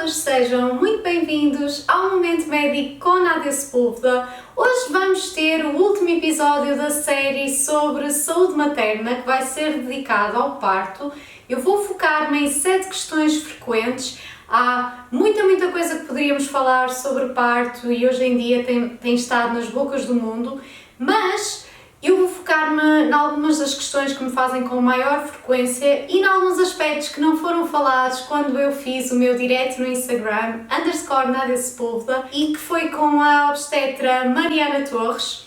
todos, sejam muito bem-vindos ao Momento Médico com Nádia Sepúlveda. Hoje vamos ter o último episódio da série sobre saúde materna, que vai ser dedicado ao parto. Eu vou focar-me em 7 questões frequentes. Há muita coisa que poderíamos falar sobre parto e hoje em dia tem estado nas bocas do mundo, mas eu vou focar-me em algumas das questões que me fazem com maior frequência e em alguns aspectos que não foram falados quando eu fiz o meu direct no Instagram, _Nádia Sepúlveda, e que foi com a obstetra Mariana Torres.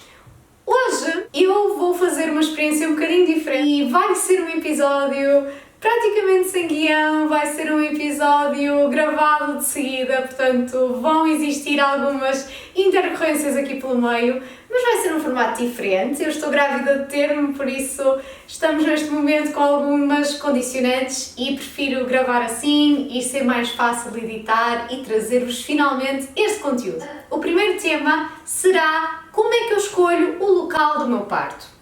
Hoje eu vou fazer uma experiência um bocadinho diferente e vai ser um episódio praticamente sem guião, vai ser um episódio gravado de seguida, portanto vão existir algumas intercorrências aqui pelo meio, mas vai ser um formato diferente. Eu estou grávida de ter-me, por isso estamos neste momento com algumas condicionantes e prefiro gravar assim e ser mais fácil de editar e trazer-vos finalmente este conteúdo. O primeiro tema será como é que eu escolho o local do meu parto.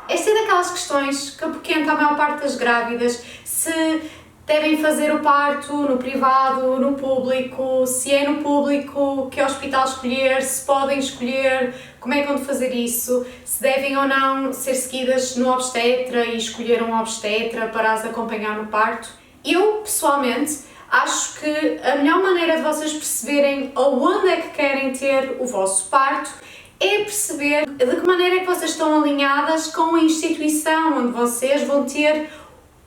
Esta é daquelas questões que apoquenta a maior parte das grávidas, se devem fazer o parto no privado, no público, se é no público, que hospital escolher, se podem escolher, como é que vão fazer isso, se devem ou não ser seguidas no obstetra e escolher um obstetra para as acompanhar no parto. Eu, pessoalmente, acho que a melhor maneira de vocês perceberem aonde é que querem ter o vosso parto é perceber de que maneira é que vocês estão alinhadas com a instituição onde vocês vão ter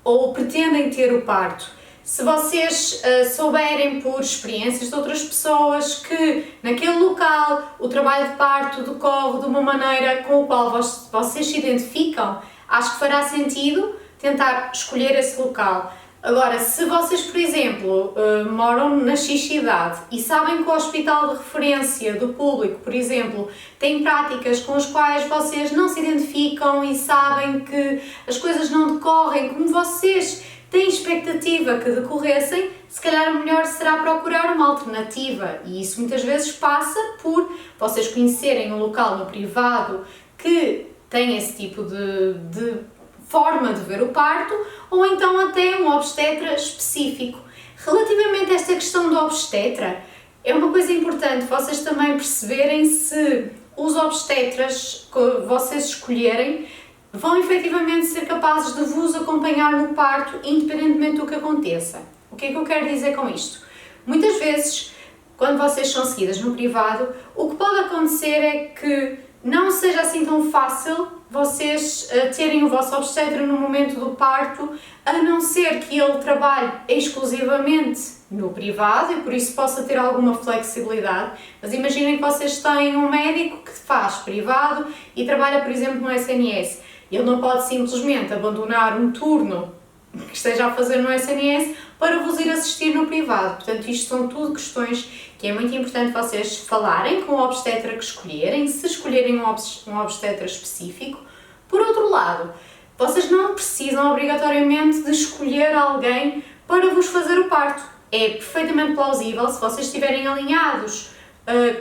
ou pretendem ter o parto. Se vocês souberem por experiências de outras pessoas que naquele local o trabalho de parto decorre de uma maneira com a qual vocês se identificam, acho que fará sentido tentar escolher esse local. Agora, se vocês, por exemplo, moram na X cidade e sabem que o hospital de referência do público, por exemplo, tem práticas com as quais vocês não se identificam e sabem que as coisas não decorrem como vocês têm expectativa que decorressem, se calhar o melhor será procurar uma alternativa, e isso muitas vezes passa por vocês conhecerem um local no privado que tem esse tipo de forma de ver o parto, ou então até um obstetra específico. Relativamente a esta questão do obstetra, é uma coisa importante vocês também perceberem se os obstetras que vocês escolherem vão efetivamente ser capazes de vos acompanhar no parto, independentemente do que aconteça. O que é que eu quero dizer com isto? Muitas vezes, quando vocês são seguidas no privado, o que pode acontecer é que não seja assim tão fácil vocês terem o vosso obstetra no momento do parto, a não ser que ele trabalhe exclusivamente no privado e por isso possa ter alguma flexibilidade. Mas imaginem que vocês têm um médico que faz privado e trabalha, por exemplo, no SNS. Ele não pode simplesmente abandonar um turno que esteja a fazer no SNS para vos ir assistir no privado. Portanto, isto são tudo questões que é muito importante vocês falarem com o obstetra que escolherem, se escolherem um obstetra específico. Por outro lado, vocês não precisam obrigatoriamente de escolher alguém para vos fazer o parto. É perfeitamente plausível, se vocês estiverem alinhados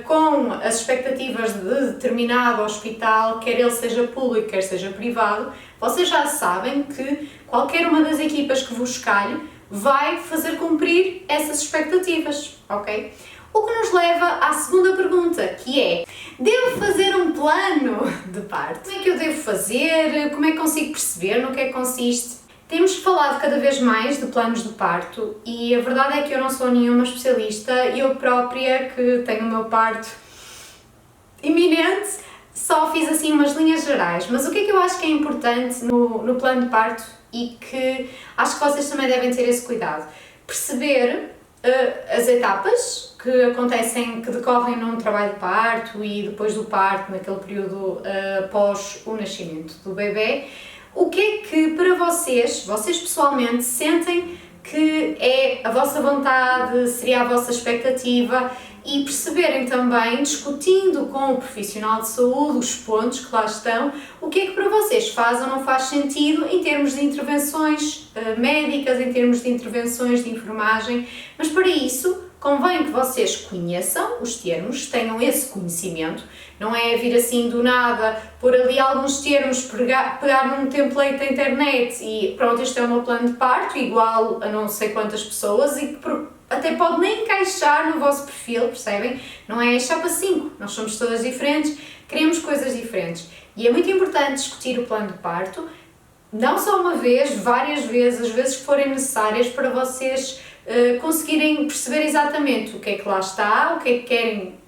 com as expectativas de determinado hospital, quer ele seja público, quer seja privado, vocês já sabem que qualquer uma das equipas que vos escolhe vai fazer cumprir essas expectativas, ok? O que nos leva à segunda pergunta, que é: devo fazer um plano de parto? Como é que eu devo fazer? Como é que consigo perceber no que é que consiste? Temos falado cada vez mais de planos de parto e a verdade é que eu não sou nenhuma especialista, eu própria, que tenho o meu parto iminente, só fiz assim umas linhas gerais. Mas o que é que eu acho que é importante no plano de parto e que acho que vocês também devem ter esse cuidado? Perceber as etapas que acontecem, que decorrem num trabalho de parto e depois do parto, naquele período após o nascimento do bebê. O que é que para vocês pessoalmente sentem que é a vossa vontade, seria a vossa expectativa, e perceberem também, discutindo com o profissional de saúde, os pontos que lá estão, o que é que para vocês faz ou não faz sentido em termos de intervenções médicas, em termos de intervenções de enfermagem, mas para isso convém que vocês conheçam os termos, tenham esse conhecimento, não é vir assim do nada, pôr ali alguns termos, pegar num template da internet e pronto, este é o meu plano de parto, igual a não sei quantas pessoas, e até pode nem encaixar no vosso perfil, percebem? Não é chapa 5, nós somos todas diferentes, queremos coisas diferentes. E é muito importante discutir o plano de parto, não só uma vez, várias vezes, as vezes que forem necessárias, para vocês conseguirem perceber exatamente o que é que lá está, o que é que querem,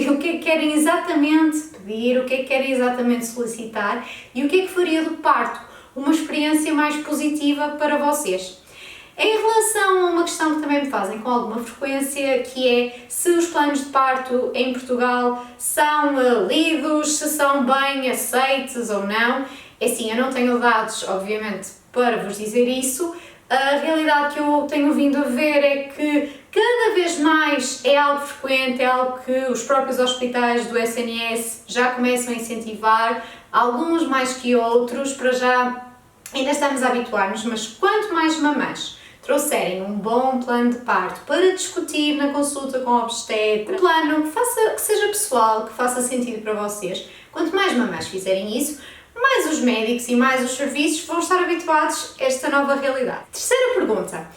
o que é que querem exatamente pedir, o que é que querem exatamente solicitar e o que é que faria do parto uma experiência mais positiva para vocês. Em relação a uma questão que também me fazem com alguma frequência, que é se os planos de parto em Portugal são lidos, se são bem aceitos ou não. É assim, eu não tenho dados, obviamente, para vos dizer isso. A realidade que eu tenho vindo a ver é que cada vez mais é algo frequente, é algo que os próprios hospitais do SNS já começam a incentivar, alguns mais que outros, para já ainda estamos a habituar-nos, mas quanto mais mamães trouxerem um bom plano de parto para discutir na consulta com o obstetra, um plano que seja pessoal, que faça sentido para vocês, quanto mais mamães fizerem isso, mais os médicos e mais os serviços vão estar habituados a esta nova realidade. Terceira pergunta.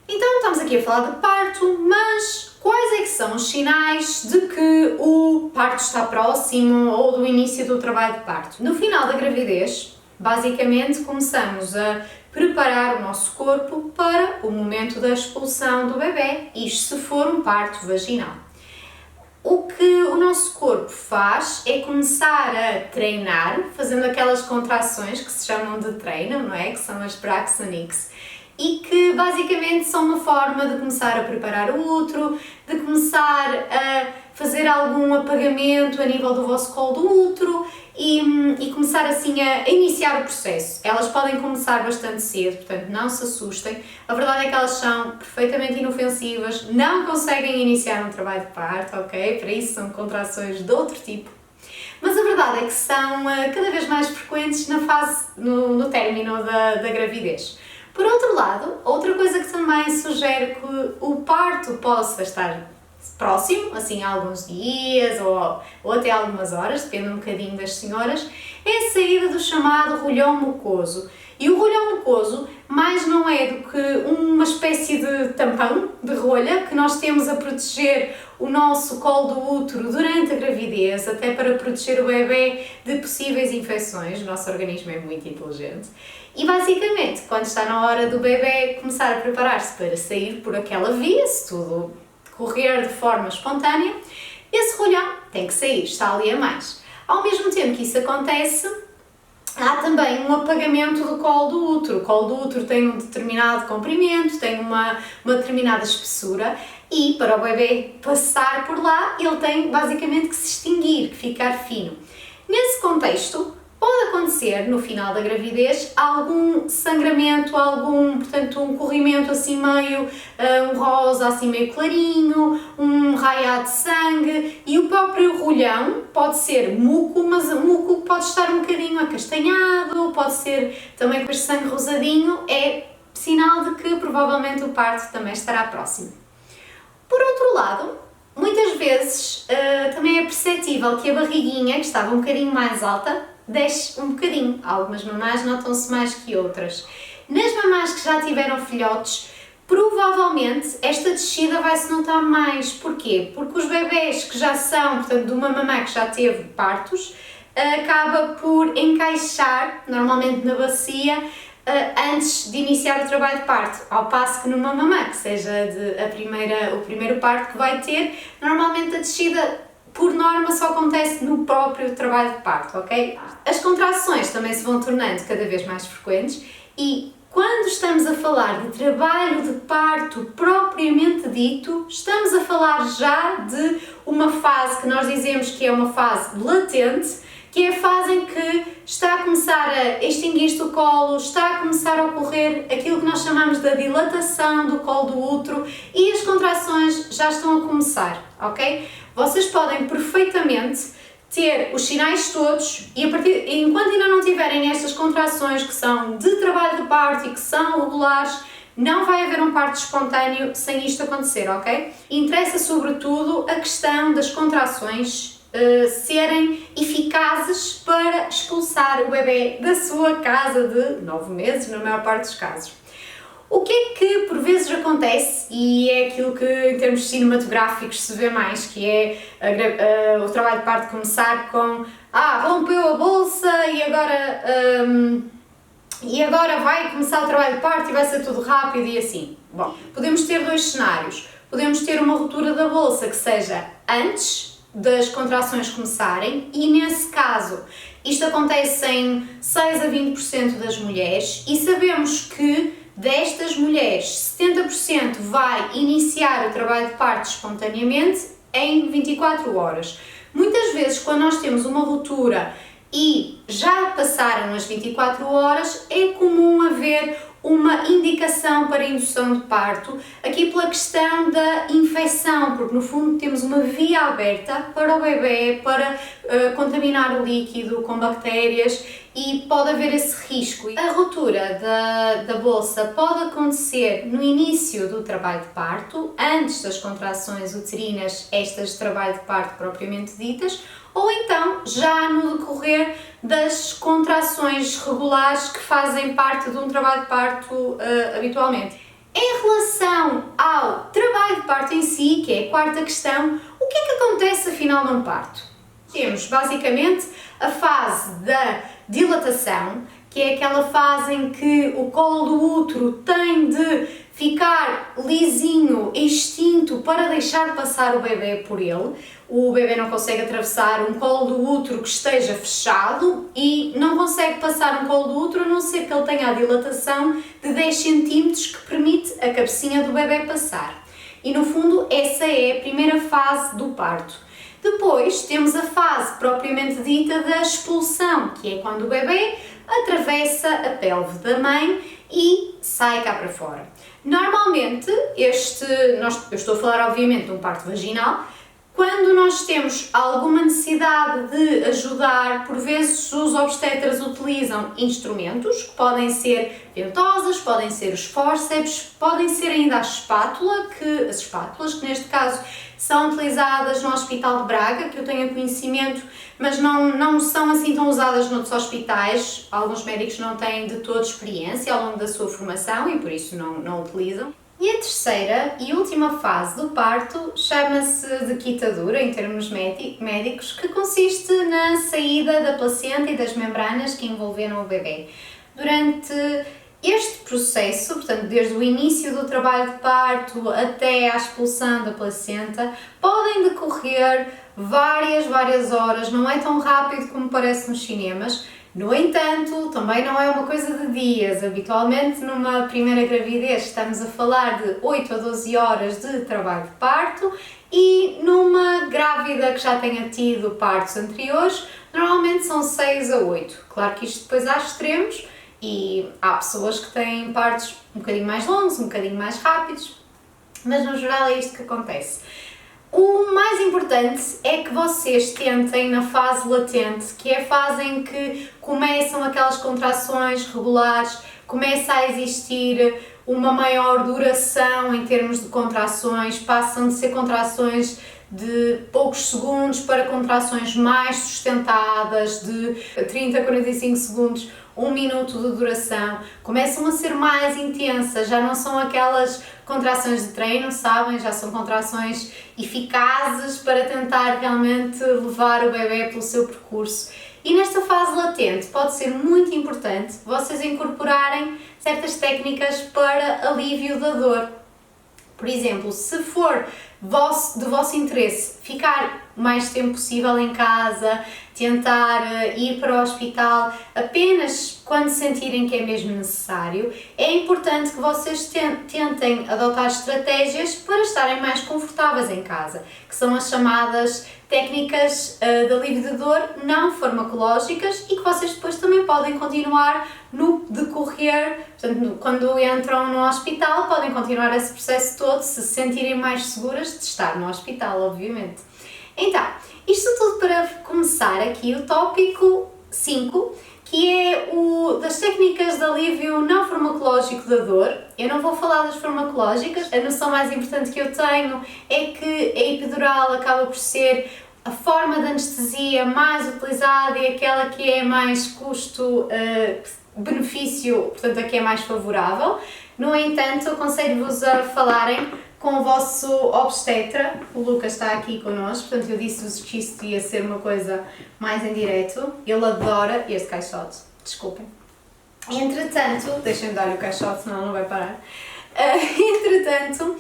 Então, estamos aqui a falar de parto, mas quais é que são os sinais de que o parto está próximo ou do início do trabalho de parto? No final da gravidez, basicamente, começamos a preparar o nosso corpo para o momento da expulsão do bebê, isto se for um parto vaginal. O que o nosso corpo faz é começar a treinar, fazendo aquelas contrações que se chamam de treino, não é? Que são as Braxonics, e que basicamente são uma forma de começar a preparar o útero, de começar a fazer algum apagamento a nível do vosso colo do útero e começar assim a iniciar o processo. Elas podem começar bastante cedo, portanto não se assustem. A verdade é que elas são perfeitamente inofensivas, não conseguem iniciar um trabalho de parto, ok? Para isso são contrações de outro tipo. Mas a verdade é que são cada vez mais frequentes na fase, no término da gravidez. Por outro lado, outra coisa que também sugere que o parto possa estar próximo, assim há alguns dias ou até algumas horas, depende um bocadinho das senhoras, é a saída do chamado rolhão mucoso. E o rolhão mucoso mais não é do que uma espécie de tampão, de rolha, que nós temos a proteger o nosso colo do útero durante a gravidez, até para proteger o bebê de possíveis infecções. O nosso organismo é muito inteligente. E basicamente, quando está na hora do bebê começar a preparar-se para sair por aquela via, se tudo correr de forma espontânea, esse rolhão tem que sair, está ali a mais. Ao mesmo tempo que isso acontece, há também um apagamento do colo do útero. O colo do útero tem um determinado comprimento, tem uma determinada espessura e para o bebê passar por lá, ele tem basicamente que se extinguir, que ficar fino. Nesse contexto, pode acontecer no final da gravidez algum sangramento, portanto, um corrimento assim meio, um rosa assim meio clarinho, um raiado de sangue e o próprio rolhão pode ser muco, mas o muco pode estar um bocadinho acastanhado, pode ser também com este sangue rosadinho, é sinal de que provavelmente o parto também estará próximo. Por outro lado, muitas vezes também é perceptível que a barriguinha, que estava um bocadinho mais alta, desce um bocadinho. Algumas mamás notam-se mais que outras. Nas mamás que já tiveram filhotes, provavelmente esta descida vai se notar mais. Porquê? Porque os bebés que já são, portanto, de uma mamã que já teve partos, acaba por encaixar, normalmente na bacia, antes de iniciar o trabalho de parto, ao passo que numa mamã, que seja o primeiro parto que vai ter, normalmente a descida por norma só acontece no próprio trabalho de parto, ok? As contrações também se vão tornando cada vez mais frequentes e quando estamos a falar de trabalho de parto propriamente dito, estamos a falar já de uma fase que nós dizemos que é uma fase latente, que é a fase em que está a começar a extinguir-se o colo, está a começar a ocorrer aquilo que nós chamamos da dilatação do colo do útero e as contrações já estão a começar, ok? Vocês podem perfeitamente ter os sinais todos e enquanto ainda não tiverem estas contrações que são de trabalho de parto e que são regulares, não vai haver um parto espontâneo sem isto acontecer, ok? Interessa sobretudo a questão das contrações serem eficazes para expulsar o bebê da sua casa de 9 meses, na maior parte dos casos. O que é que por vezes acontece, e é aquilo que em termos cinematográficos se vê mais, que é o trabalho de parto começar com rompeu a bolsa e agora vai começar o trabalho de parto e vai ser tudo rápido e assim. Bom, podemos ter dois cenários. Podemos ter uma ruptura da bolsa que seja antes das contrações começarem e nesse caso isto acontece em 6 a 20% das mulheres e sabemos que destas mulheres 70% vai iniciar o trabalho de parto espontaneamente em 24 horas. Muitas vezes quando nós temos uma ruptura e já passaram as 24 horas, é comum haver uma indicação para indução de parto, aqui pela questão da infecção, porque no fundo temos uma via aberta para o bebê, para contaminar o líquido com bactérias e pode haver esse risco. A ruptura da bolsa pode acontecer no início do trabalho de parto, antes das contrações uterinas, estas de trabalho de parto propriamente ditas, ou então já no decorrer das contrações regulares que fazem parte de um trabalho de parto habitualmente. Em relação ao trabalho de parto em si, que é a quarta questão, o que é que acontece afinal num parto? Temos basicamente a fase da dilatação, que é aquela fase em que o colo do útero tem de ficar lisinho, extinto, para deixar passar o bebê por ele. O bebê não consegue atravessar um colo do útero que esteja fechado e não consegue passar um colo do útero a não ser que ele tenha a dilatação de 10 cm que permite a cabecinha do bebê passar. E no fundo essa é a primeira fase do parto. Depois temos a fase propriamente dita da expulsão, que é quando o bebê atravessa a pelve da mãe e sai cá para fora. Normalmente, eu estou a falar obviamente de um parto vaginal, quando nós temos alguma necessidade de ajudar, por vezes os obstetras utilizam instrumentos, que podem ser ventosas, podem ser os fórceps, podem ser ainda as espátulas, que neste caso são utilizadas no Hospital de Braga, que eu tenho conhecimento, mas não são assim tão usadas noutros hospitais. Alguns médicos não têm de toda experiência ao longo da sua formação e por isso não utilizam. E a terceira e última fase do parto chama-se de quitadura, em termos médicos, que consiste na saída da placenta e das membranas que envolveram o bebê. Durante este processo, portanto, desde o início do trabalho de parto até à expulsão da placenta, podem decorrer várias horas, não é tão rápido como parece nos cinemas. No entanto, também não é uma coisa de dias. Habitualmente, numa primeira gravidez, estamos a falar de 8 a 12 horas de trabalho de parto e numa grávida que já tenha tido partos anteriores, normalmente são 6 a 8. Claro que isto depois há extremos e há pessoas que têm partos um bocadinho mais longos, um bocadinho mais rápidos, mas no geral é isto que acontece. O mais importante é que vocês tentem na fase latente, que é a fase em que começam aquelas contrações regulares, começa a existir uma maior duração em termos de contrações, passam de ser contrações de poucos segundos para contrações mais sustentadas, de 30 a 45 segundos, 1 minuto de duração, começam a ser mais intensas, já não são aquelas contrações de treino, sabem? Já são contrações eficazes para tentar realmente levar o bebê pelo seu percurso. E nesta fase latente pode ser muito importante vocês incorporarem certas técnicas para alívio da dor. Por exemplo, se for de vosso interesse ficar o mais tempo possível em casa, tentar ir para o hospital apenas quando sentirem que é mesmo necessário, é importante que vocês tentem adotar estratégias para estarem mais confortáveis em casa, que são as chamadas técnicas de alívio de dor não farmacológicas e que vocês depois também podem continuar no decorrer, portanto, quando entram no hospital, podem continuar esse processo todo se sentirem mais seguras de estar no hospital, obviamente. Então, isto tudo para começar aqui o tópico 5, que é o das técnicas de alívio não farmacológico da dor. Eu não vou falar das farmacológicas, a noção mais importante que eu tenho é que a epidural acaba por ser a forma de anestesia mais utilizada e aquela que é mais benefício, portanto, a que é mais favorável. No entanto, aconselho-vos a falarem com o vosso obstetra. O Lucas está aqui connosco, portanto eu disse-vos que isto ia ser uma coisa mais em direto. Ele adora este caixote, desculpem. Entretanto, deixem-me dar-lhe o caixote, senão não vai parar. Entretanto,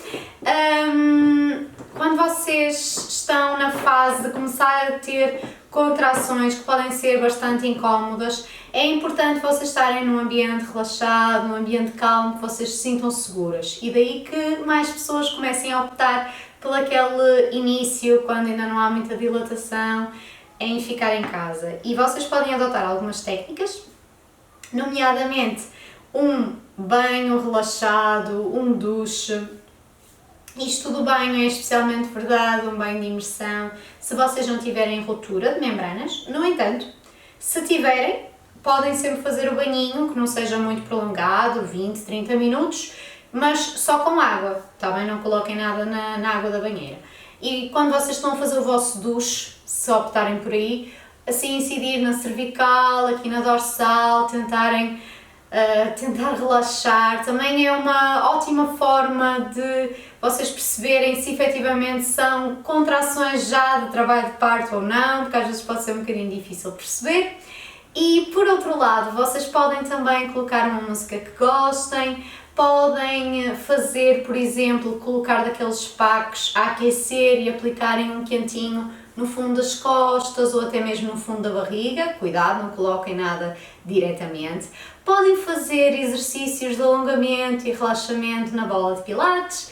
quando vocês estão na fase de começar a ter contrações que podem ser bastante incómodas, é importante vocês estarem num ambiente relaxado, num ambiente calmo, que vocês se sintam seguras. E daí que mais pessoas comecem a optar por aquele início, quando ainda não há muita dilatação, em ficar em casa. E vocês podem adotar algumas técnicas, nomeadamente um banho relaxado, um duche. Isto do banho é especialmente verdade, um banho de imersão, se vocês não tiverem ruptura de membranas. No entanto, se tiverem, podem sempre fazer o banhinho, que não seja muito prolongado, 20, 30 minutos, mas só com água, tá bem? Não coloquem nada na água da banheira. E quando vocês estão a fazer o vosso duche, se optarem por aí, assim incidir na cervical, aqui na dorsal, tentar relaxar. Também é uma ótima forma de vocês perceberem se efetivamente são contrações já de trabalho de parto ou não, porque às vezes pode ser um bocadinho difícil perceber. E por outro lado, vocês podem também colocar uma música que gostem, podem fazer, por exemplo, colocar daqueles packs a aquecer e aplicarem um quentinho no fundo das costas ou até mesmo no fundo da barriga. Cuidado, não coloquem nada diretamente. Podem fazer exercícios de alongamento e relaxamento na bola de pilates.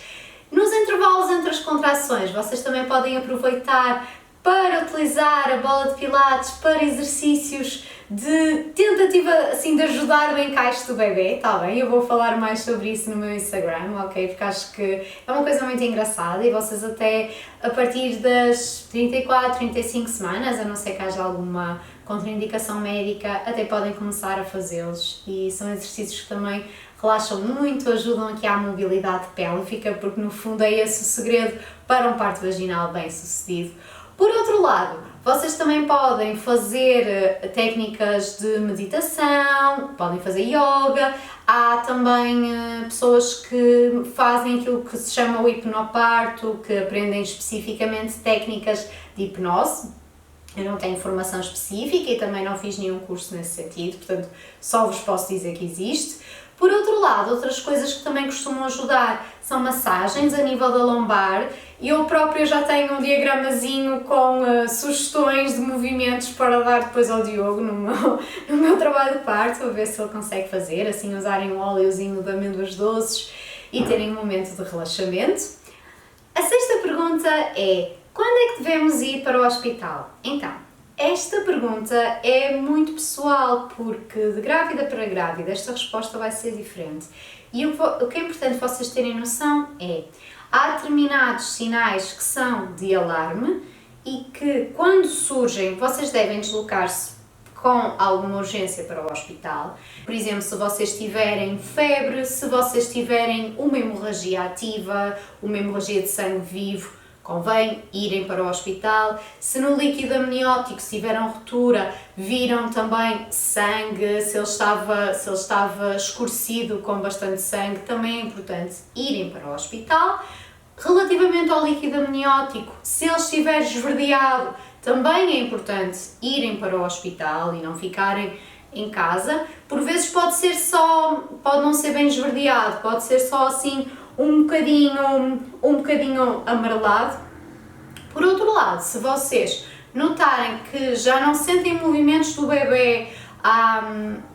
Nos intervalos entre as contrações, vocês também podem aproveitar para utilizar a bola de pilates para exercícios de tentativa assim, de ajudar o encaixe do bebê, tá bem? Eu vou falar mais sobre isso no meu Instagram, ok? Porque acho que é uma coisa muito engraçada e vocês até a partir das 34, 35 semanas, a não ser que haja alguma contraindicação médica, até podem começar a fazê-los e são exercícios que também relaxam muito, ajudam aqui à mobilidade pélvica, porque no fundo é esse o segredo para um parto vaginal bem sucedido. Por outro lado, vocês também podem fazer técnicas de meditação, podem fazer yoga, há também pessoas que fazem aquilo que se chama o hipnoparto, que aprendem especificamente técnicas de hipnose. Eu não tenho formação específica e também não fiz nenhum curso nesse sentido, portanto só vos posso dizer que existe. Por outro lado, outras coisas que também costumam ajudar são massagens a nível da lombar. Eu própria já tenho um diagramazinho com sugestões de movimentos para dar depois ao Diogo no meu trabalho de parto, a ver se ele consegue fazer, assim usarem um óleozinho de amêndoas doces e terem um momento de relaxamento. A sexta pergunta é: quando é que devemos ir para o hospital? Então, esta pergunta é muito pessoal, porque de grávida para grávida esta resposta vai ser diferente. E o que é importante vocês terem noção é: há determinados sinais que são de alarme e que, quando surgem, vocês devem deslocar-se com alguma urgência para o hospital. Por exemplo, se vocês tiverem febre, se vocês tiverem uma hemorragia ativa, uma hemorragia de sangue vivo, convém irem para o hospital. Se no líquido amniótico, se tiveram ruptura, viram também sangue, se ele estava escurecido com bastante sangue, também é importante irem para o hospital. Relativamente ao líquido amniótico, se ele estiver esverdeado, também é importante irem para o hospital e não ficarem em casa. Por vezes pode não ser bem esverdeado, pode ser só assim um bocadinho amarelado. Por outro lado, se vocês notarem que já não sentem movimentos do bebê há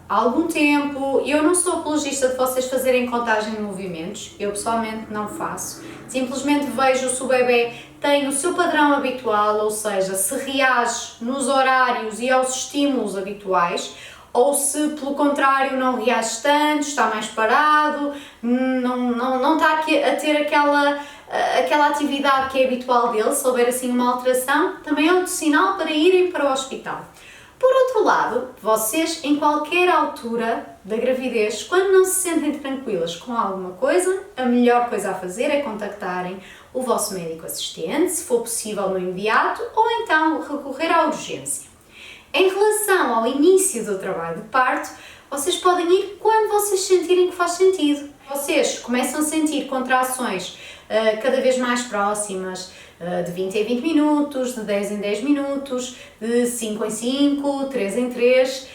algum tempo, eu não sou apologista de vocês fazerem contagem de movimentos, eu pessoalmente não faço, simplesmente vejo se o bebê tem o seu padrão habitual, ou seja, se reage nos horários e aos estímulos habituais, ou se pelo contrário não reage tanto, está mais parado, não está aqui a ter aquela atividade que é habitual dele. Se houver assim uma alteração, também é outro sinal para irem para o hospital. Por outro lado, vocês em qualquer altura da gravidez, quando não se sentem tranquilas com alguma coisa, a melhor coisa a fazer é contactarem o vosso médico assistente, se for possível no imediato, ou então recorrer à urgência. Em relação ao início do trabalho de parto, vocês podem ir quando vocês sentirem que faz sentido. Vocês começam a sentir contrações cada vez mais próximas, de 20 em 20 minutos, de 10 em 10 minutos, de 5 em 5, 3 em 3,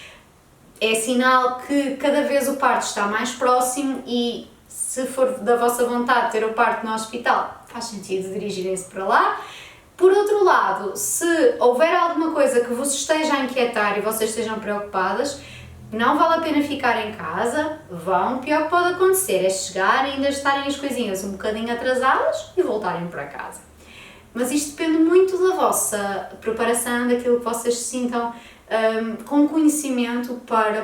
é sinal que cada vez o parto está mais próximo e, se for da vossa vontade ter o parto no hospital, faz sentido dirigirem-se para lá. Por outro lado, se houver alguma coisa que vos esteja a inquietar e vocês estejam preocupadas, não vale a pena ficar em casa, vão, o pior que pode acontecer é chegar e ainda estarem as coisinhas um bocadinho atrasadas e voltarem para casa. Mas isto depende muito da vossa preparação, daquilo que vocês se sintam com conhecimento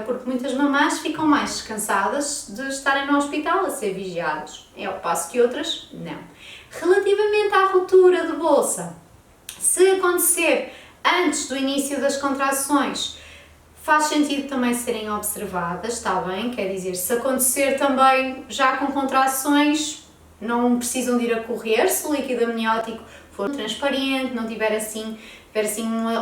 porque muitas mamães ficam mais descansadas de estarem no hospital a ser vigiadas, ao passo que outras não. Relativamente à ruptura de bolsa, se acontecer antes do início das contrações, faz sentido também serem observadas, está bem? Quer dizer, se acontecer também já com contrações, não precisam de ir a correr, se o líquido amniótico for transparente, não tiver assim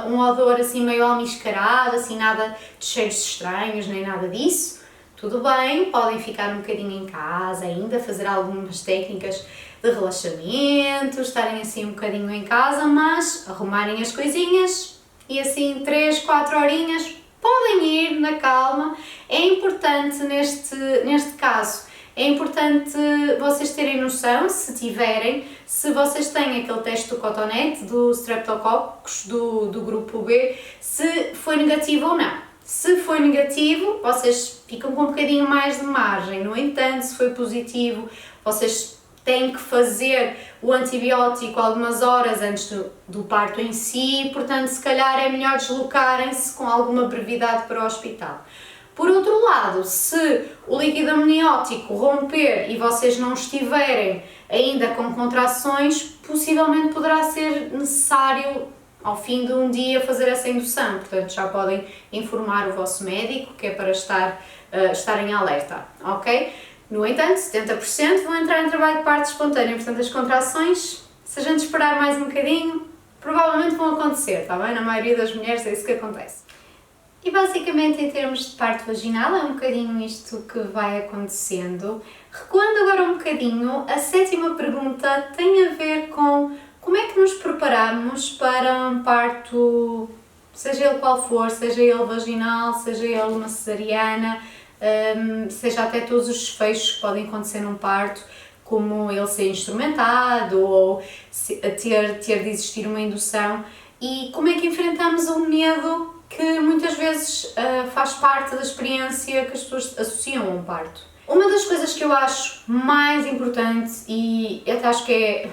um odor assim meio almiscarado, assim nada de cheiros estranhos, nem nada disso, tudo bem, podem ficar um bocadinho em casa ainda, fazer algumas técnicas de relaxamento, estarem assim um bocadinho em casa, mas arrumarem as coisinhas e assim 3, 4 horinhas podem ir na calma. É importante neste caso, é importante vocês terem noção, se vocês têm aquele teste do cotonete, do Streptococcus, do grupo B, se foi negativo ou não. Se foi negativo, vocês ficam com um bocadinho mais de margem. No entanto, se foi positivo, vocês têm que fazer o antibiótico algumas horas antes do parto em si, portanto, se calhar é melhor deslocarem-se com alguma brevidade para o hospital. Por outro lado, se o líquido amniótico romper e vocês não estiverem ainda com contrações, possivelmente poderá ser necessário ao fim de um dia fazer essa indução, portanto já podem informar o vosso médico, que é para estarem alerta, ok? No entanto, 70% vão entrar em trabalho de parto espontâneo, portanto as contrações, se a gente esperar mais um bocadinho, provavelmente vão acontecer, está bem? Na maioria das mulheres é isso que acontece. E basicamente em termos de parto vaginal é um bocadinho isto que vai acontecendo. Recuando agora um bocadinho, a 7ª pergunta tem a ver com como é que nos preparamos para um parto, seja ele qual for, seja ele vaginal, seja ele uma cesariana, seja até todos os desfechos que podem acontecer num parto, como ele ser instrumentado ou ter de existir uma indução, e como é que enfrentamos o medo que muitas vezes faz parte da experiência que as pessoas associam a um parto. Uma das coisas que eu acho mais importante e até acho que é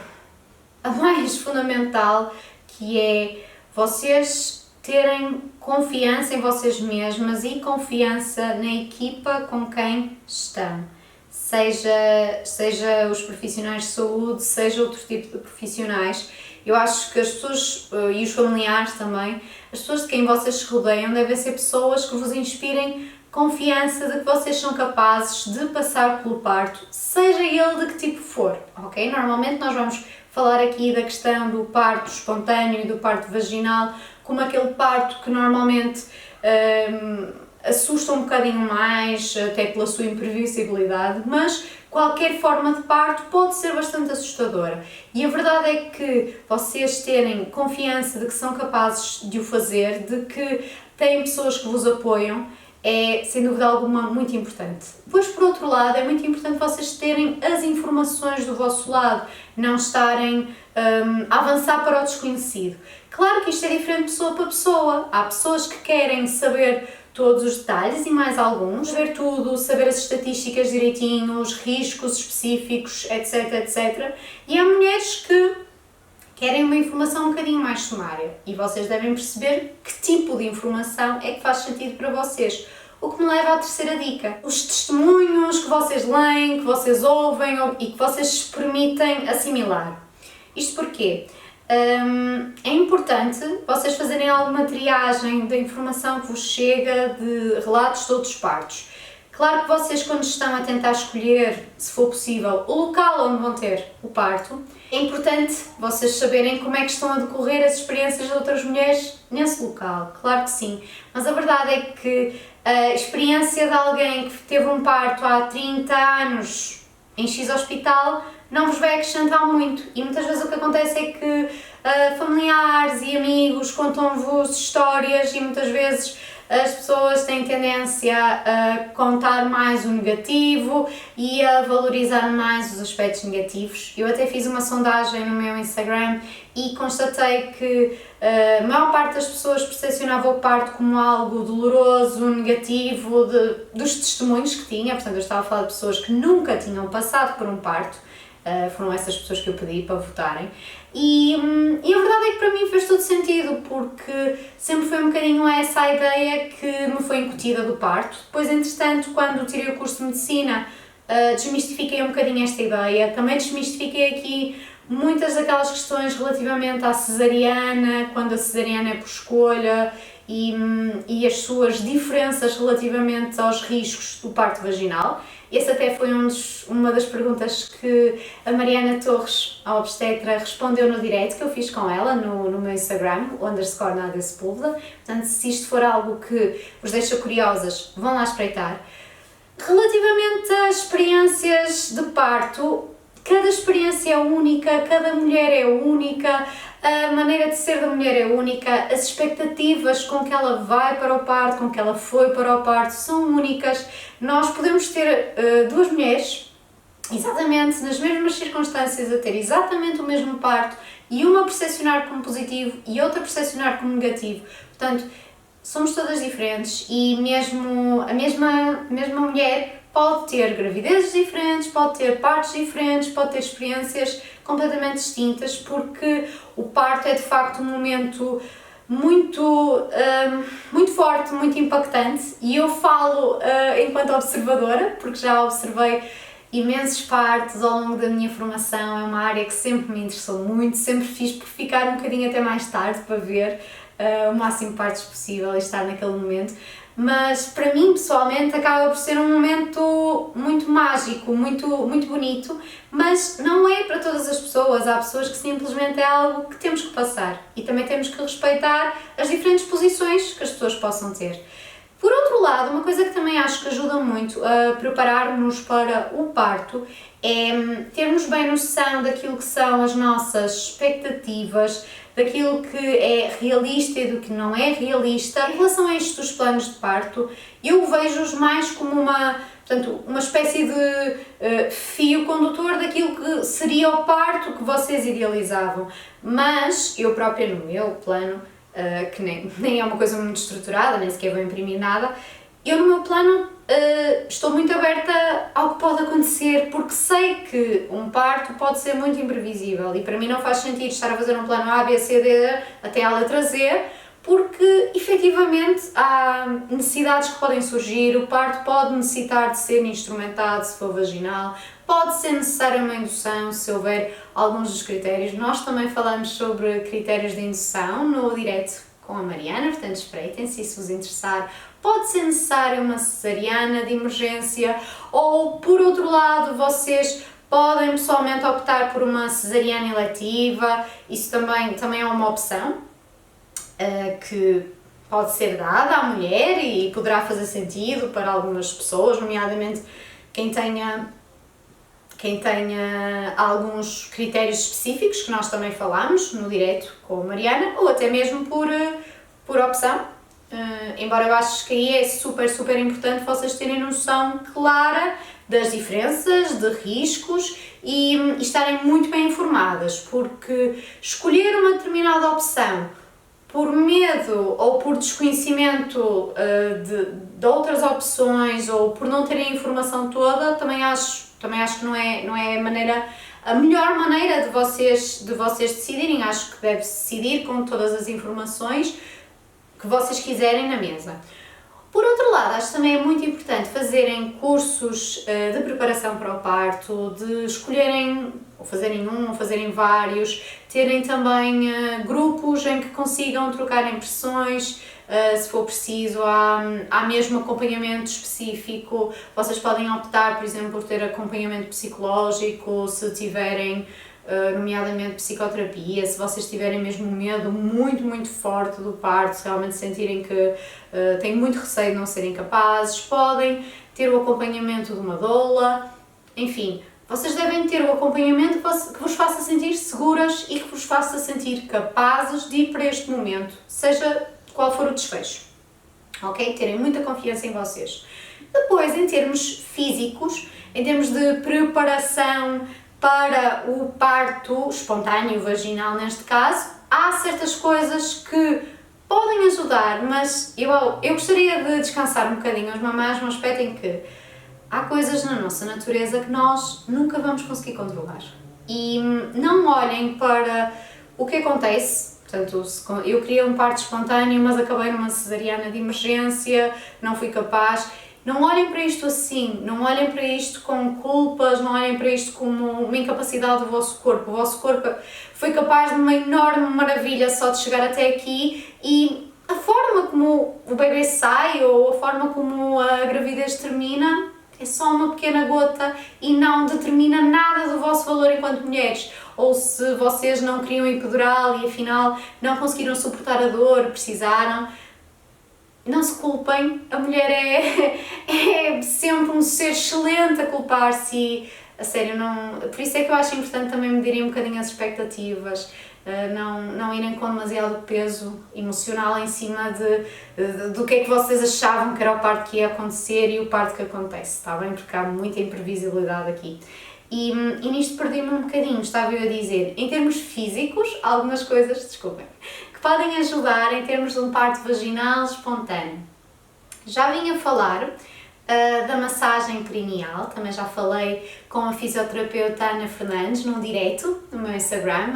a mais fundamental, que é vocês terem confiança em vocês mesmas e confiança na equipa com quem estão. Seja os profissionais de saúde, seja outro tipo de profissionais. Eu acho que as pessoas, e os familiares também, as pessoas de quem vocês se rodeiam devem ser pessoas que vos inspirem confiança de que vocês são capazes de passar pelo parto, seja ele de que tipo for, ok? Normalmente nós vamos falar aqui da questão do parto espontâneo e do parto vaginal como aquele parto que normalmente assusta um bocadinho mais, até pela sua imprevisibilidade, mas qualquer forma de parto pode ser bastante assustadora. E a verdade é que vocês terem confiança de que são capazes de o fazer, de que têm pessoas que vos apoiam, é sem dúvida alguma muito importante. Depois, por outro lado, é muito importante vocês terem as informações do vosso lado, não estarem a avançar para o desconhecido. Claro que isto é diferente de pessoa para pessoa. Há pessoas que querem saber todos os detalhes e mais alguns, saber tudo, saber as estatísticas direitinho, os riscos específicos, etc, etc. E há mulheres que querem uma informação um bocadinho mais sumária e vocês devem perceber que tipo de informação é que faz sentido para vocês. O que me leva à terceira dica. Os testemunhos que vocês leem, que vocês ouvem e que vocês se permitem assimilar. Isto porquê? É importante vocês fazerem alguma triagem da informação que vos chega de relatos de outros partos. Claro que vocês, quando estão a tentar escolher, se for possível, o local onde vão ter o parto, é importante vocês saberem como é que estão a decorrer as experiências de outras mulheres nesse local, claro que sim, mas a verdade é que a experiência de alguém que teve um parto há 30 anos em X hospital não vos vai acrescentar muito, e muitas vezes o que acontece é que familiares e amigos contam-vos histórias e muitas vezes as pessoas têm tendência a contar mais o negativo e a valorizar mais os aspectos negativos. Eu até fiz uma sondagem no meu Instagram e constatei que a maior parte das pessoas percepcionava o parto como algo doloroso, negativo, dos testemunhos que tinha. Portanto, eu estava a falar de pessoas que nunca tinham passado por um parto. Foram essas pessoas que eu pedi para votarem. E a verdade é que para mim fez todo sentido, porque sempre foi um bocadinho essa a ideia que me foi incutida do parto. Depois, entretanto, quando tirei o curso de Medicina, desmistifiquei um bocadinho esta ideia. Também desmistifiquei aqui muitas daquelas questões relativamente à cesariana, quando a cesariana é por escolha, e as suas diferenças relativamente aos riscos do parto vaginal. Esse até foi uma das perguntas que a Mariana Torres, a obstetra, respondeu no direct que eu fiz com ela no meu Instagram, o _Nadia_Sepúlveda. Portanto, se isto for algo que vos deixa curiosas, vão lá espreitar. Relativamente às experiências de parto, cada experiência é única, cada mulher é única, a maneira de ser da mulher é única, as expectativas com que ela vai para o parto, com que ela foi para o parto são únicas. Nós podemos ter duas mulheres exatamente nas mesmas circunstâncias a ter exatamente o mesmo parto e uma percepcionar como positivo e outra percepcionar como negativo. Portanto, somos todas diferentes e mesmo a mesma mulher pode ter gravidezes diferentes, pode ter partos diferentes, pode ter experiências completamente distintas, porque o parto é de facto um momento muito forte, muito impactante, e eu falo enquanto observadora, porque já observei imensos partos ao longo da minha formação. É uma área que sempre me interessou muito, sempre fiz por ficar um bocadinho até mais tarde para ver o máximo de partos possível e estar naquele momento. Mas para mim, pessoalmente, acaba por ser um momento muito mágico, muito bonito, mas não é para todas as pessoas. Há pessoas que simplesmente é algo que temos que passar, e também temos que respeitar as diferentes posições que as pessoas possam ter. Por outro lado, uma coisa que também acho que ajuda muito a preparar-nos para o parto é termos bem noção daquilo que são as nossas expectativas, daquilo que é realista e do que não é realista. Em relação a estes dos planos de parto, eu vejo-os mais como uma espécie de fio condutor daquilo que seria o parto que vocês idealizavam. Mas eu própria, no meu plano, que nem é uma coisa muito estruturada, nem sequer vou imprimir nada, eu no meu plano estou muito aberta ao que pode acontecer, porque sei que um parto pode ser muito imprevisível e para mim não faz sentido estar a fazer um plano A, B, C, D até à letra Z, porque efetivamente há necessidades que podem surgir. O parto pode necessitar de ser instrumentado se for vaginal, pode ser necessária uma indução se houver alguns dos critérios. Nós também falamos sobre critérios de indução no direto com a Mariana, portanto espreitem-se se vos interessar. Pode ser necessária uma cesariana de emergência, ou por outro lado vocês podem pessoalmente optar por uma cesariana eletiva. Isso também é uma opção que pode ser dada à mulher e poderá fazer sentido para algumas pessoas, nomeadamente quem tenha alguns critérios específicos que nós também falamos no direto com a Mariana, ou até mesmo por opção. Embora eu acho que aí é super importante vocês terem noção clara das diferenças, de riscos e estarem muito bem informadas, porque escolher uma determinada opção por medo ou por desconhecimento de outras opções, ou por não terem a informação toda, também acho que não é a melhor maneira de vocês decidirem. Acho que deve-se decidir com todas as informações que vocês quiserem na mesa. Por outro lado, acho que também é muito importante fazerem cursos de preparação para o parto, de escolherem ou fazerem um ou fazerem vários, terem também grupos em que consigam trocar impressões, se for preciso. Há mesmo acompanhamento específico. Vocês podem optar, por exemplo, por ter acompanhamento psicológico se tiverem nomeadamente psicoterapia, se vocês tiverem mesmo um medo muito, muito forte do parto, se realmente sentirem que têm muito receio de não serem capazes, podem ter o acompanhamento de uma doula, enfim, vocês devem ter o acompanhamento que vos faça sentir seguras e que vos faça sentir capazes de ir para este momento, seja qual for o desfecho, ok? Terem muita confiança em vocês. Depois, em termos físicos, em termos de preparação para o parto espontâneo, vaginal neste caso, há certas coisas que podem ajudar, mas eu gostaria de descansar um bocadinho as mamás no aspecto em que há coisas na nossa natureza que nós nunca vamos conseguir controlar. E não olhem para o que acontece. Portanto, eu queria um parto espontâneo, mas acabei numa cesariana de emergência, não fui capaz. Não olhem para isto assim, não olhem para isto com culpas, não olhem para isto como uma incapacidade do vosso corpo. O vosso corpo foi capaz de uma enorme maravilha só de chegar até aqui e a forma como o bebê sai ou a forma como a gravidez termina é só uma pequena gota e não determina nada do vosso valor enquanto mulheres. Ou se vocês não queriam epidural e afinal não conseguiram suportar a dor, precisaram, não se culpem, a mulher é sempre um ser excelente a culpar-se e, a sério, não, por isso é que eu acho importante também medirem um bocadinho as expectativas, não irem com demasiado peso emocional em cima do que é que vocês achavam que era o parto que ia acontecer e o parto que acontece, está bem? Porque há muita imprevisibilidade aqui. E nisto perdi-me um bocadinho, estava eu a dizer, em termos físicos, algumas coisas, desculpem, que podem ajudar em termos de um parto vaginal espontâneo. Já vim a falar da massagem perineal, também já falei com a fisioterapeuta Ana Fernandes num direto no meu Instagram,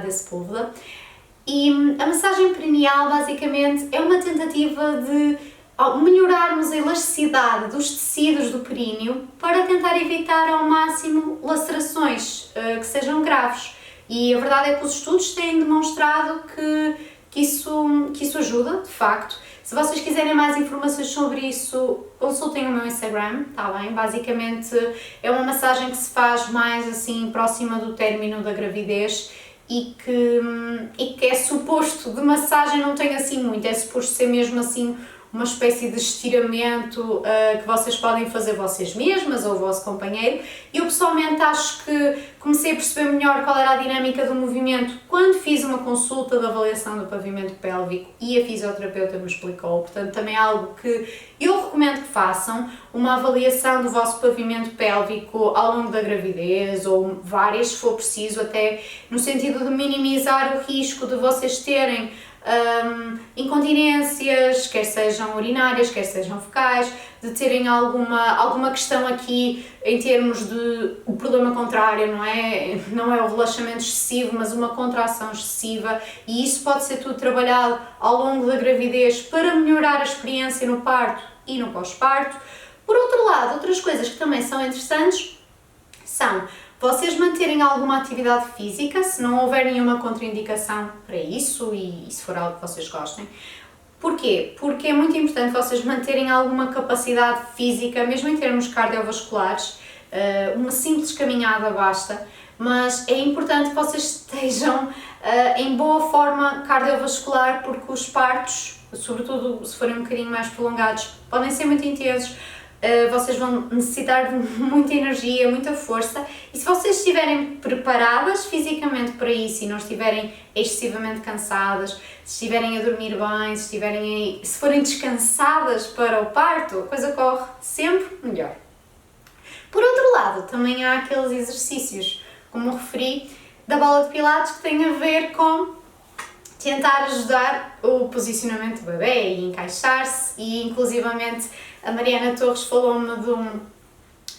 _Sepúlveda, e a massagem perineal basicamente é uma tentativa de melhorarmos a elasticidade dos tecidos do períneo para tentar evitar ao máximo lacerações que sejam graves. E a verdade é que os estudos têm demonstrado que isso ajuda, de facto. Se vocês quiserem mais informações sobre isso, consultem o meu Instagram, está bem? Basicamente é uma massagem que se faz mais assim próxima do término da gravidez e que é suposto, de massagem não tem assim muito, é suposto ser mesmo assim uma espécie de estiramento que vocês podem fazer vocês mesmas ou o vosso companheiro. Eu pessoalmente acho que comecei a perceber melhor qual era a dinâmica do movimento quando fiz uma consulta de avaliação do pavimento pélvico e a fisioterapeuta me explicou, portanto também é algo que eu recomendo que façam, uma avaliação do vosso pavimento pélvico ao longo da gravidez ou várias se for preciso, até no sentido de minimizar o risco de vocês terem incontinências, quer sejam urinárias, quer sejam fecais, de terem alguma questão aqui em termos de o problema contrário, não é o relaxamento excessivo, mas uma contração excessiva, e isso pode ser tudo trabalhado ao longo da gravidez para melhorar a experiência no parto e no pós-parto. Por outro lado, outras coisas que também são interessantes são vocês manterem alguma atividade física, se não houver nenhuma contraindicação para isso e se for algo que vocês gostem. Porquê? Porque é muito importante vocês manterem alguma capacidade física, mesmo em termos cardiovasculares, uma simples caminhada basta, mas é importante que vocês estejam em boa forma cardiovascular, porque os partos, sobretudo se forem um bocadinho mais prolongados, podem ser muito intensos. Vocês vão necessitar de muita energia, muita força, e se vocês estiverem preparadas fisicamente para isso e não estiverem excessivamente cansadas, se estiverem a dormir bem, se forem descansadas para o parto, a coisa corre sempre melhor. Por outro lado, também há aqueles exercícios, como referi, da bola de pilates que têm a ver com tentar ajudar o posicionamento do bebê e encaixar-se, e inclusivamente a Mariana Torres falou-me de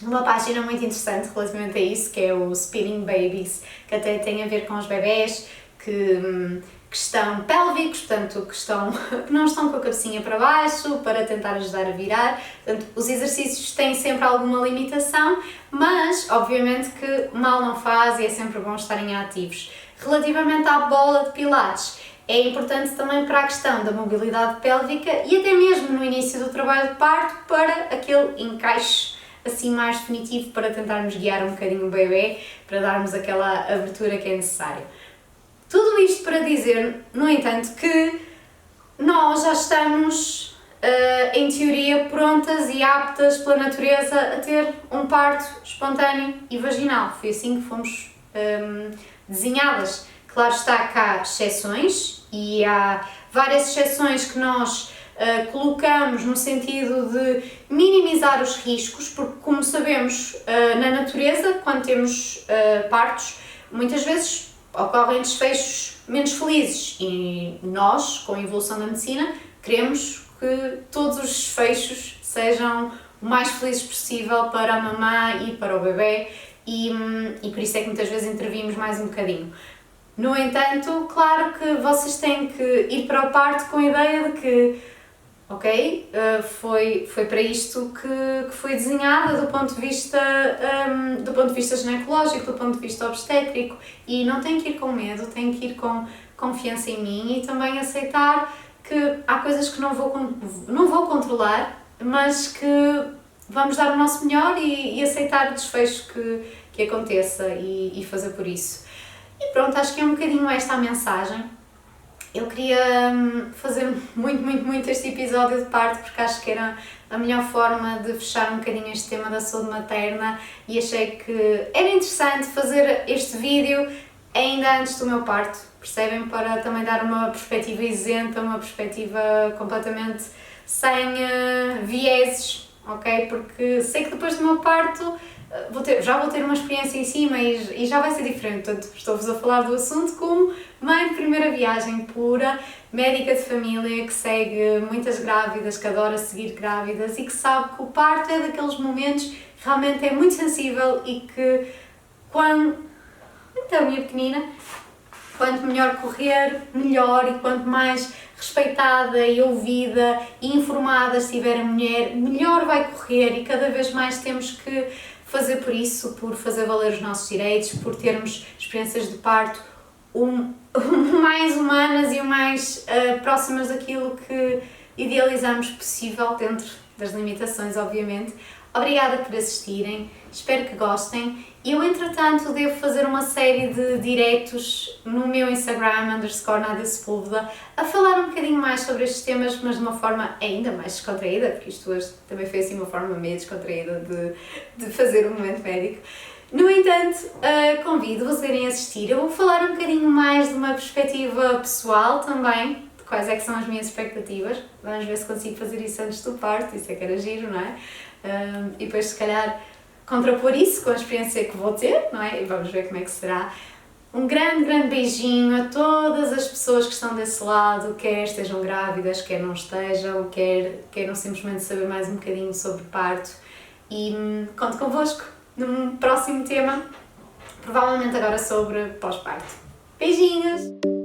uma página muito interessante relativamente a isso, que é o Spinning Babies, que até tem a ver com os bebés que estão pélvicos, portanto que não estão com a cabecinha para baixo, para tentar ajudar a virar. Portanto, os exercícios têm sempre alguma limitação, mas obviamente que mal não faz e é sempre bom estarem ativos. Relativamente à bola de pilates, é importante também para a questão da mobilidade pélvica e até mesmo no início do trabalho de parto para aquele encaixe assim mais definitivo para tentarmos guiar um bocadinho o bebê, para darmos aquela abertura que é necessária. Tudo isto para dizer, no entanto, que nós já estamos, em teoria, prontas e aptas pela natureza a ter um parto espontâneo e vaginal. Foi assim que fomos desenhadas. Claro está que há exceções e há várias exceções que nós colocamos no sentido de minimizar os riscos, porque como sabemos, na natureza, quando temos partos, muitas vezes ocorrem desfechos menos felizes e nós, com a evolução da medicina, queremos que todos os desfechos sejam o mais felizes possível para a mamã e para o bebê e por isso é que muitas vezes intervimos mais um bocadinho. No entanto, claro que vocês têm que ir para o parto com a ideia de que, ok, foi para isto que foi desenhada do ponto de vista ginecológico, do ponto de vista obstétrico, e não tem que ir com medo, tem que ir com confiança em mim e também aceitar que há coisas que não vou controlar, mas que vamos dar o nosso melhor e aceitar o desfecho que aconteça e fazer por isso. E pronto, acho que é um bocadinho esta a mensagem. Eu queria fazer muito este episódio de parto porque acho que era a melhor forma de fechar um bocadinho este tema da saúde materna e achei que era interessante fazer este vídeo ainda antes do meu parto, percebem? Para também dar uma perspectiva isenta, uma perspectiva completamente sem vieses, ok? Porque sei que depois do meu parto já vou ter uma experiência em cima e já vai ser diferente, portanto estou-vos a falar do assunto como mãe de primeira viagem pura, médica de família que segue muitas grávidas, que adora seguir grávidas e que sabe que o parto é daqueles momentos que realmente é muito sensível e que então minha pequenina, quanto melhor correr, melhor, e quanto mais respeitada e ouvida e informada estiver a mulher, melhor vai correr e cada vez mais temos que fazer por isso, por fazer valer os nossos direitos, por termos experiências de parto o mais humanas e o mais próximas daquilo que idealizamos possível, dentro das limitações, obviamente. Obrigada por assistirem, espero que gostem. Eu, entretanto, devo fazer uma série de diretos no meu Instagram, _Nádia Sepúlveda, a falar um bocadinho mais sobre estes temas, mas de uma forma ainda mais descontraída, porque isto hoje também foi assim uma forma meio descontraída de fazer um momento médico. No entanto, convido-vos a irem assistir. Eu vou falar um bocadinho mais de uma perspectiva pessoal também, de quais é que são as minhas expectativas. Vamos ver se consigo fazer isso antes do parto, isso é que era giro, não é? E depois, se calhar, contrapor isso com a experiência que vou ter, não é? E vamos ver como é que será. Um grande beijinho a todas as pessoas que estão desse lado, quer estejam grávidas, quer não estejam, queiram simplesmente saber mais um bocadinho sobre parto. E conto convosco num próximo tema, provavelmente agora sobre pós-parto. Beijinhos!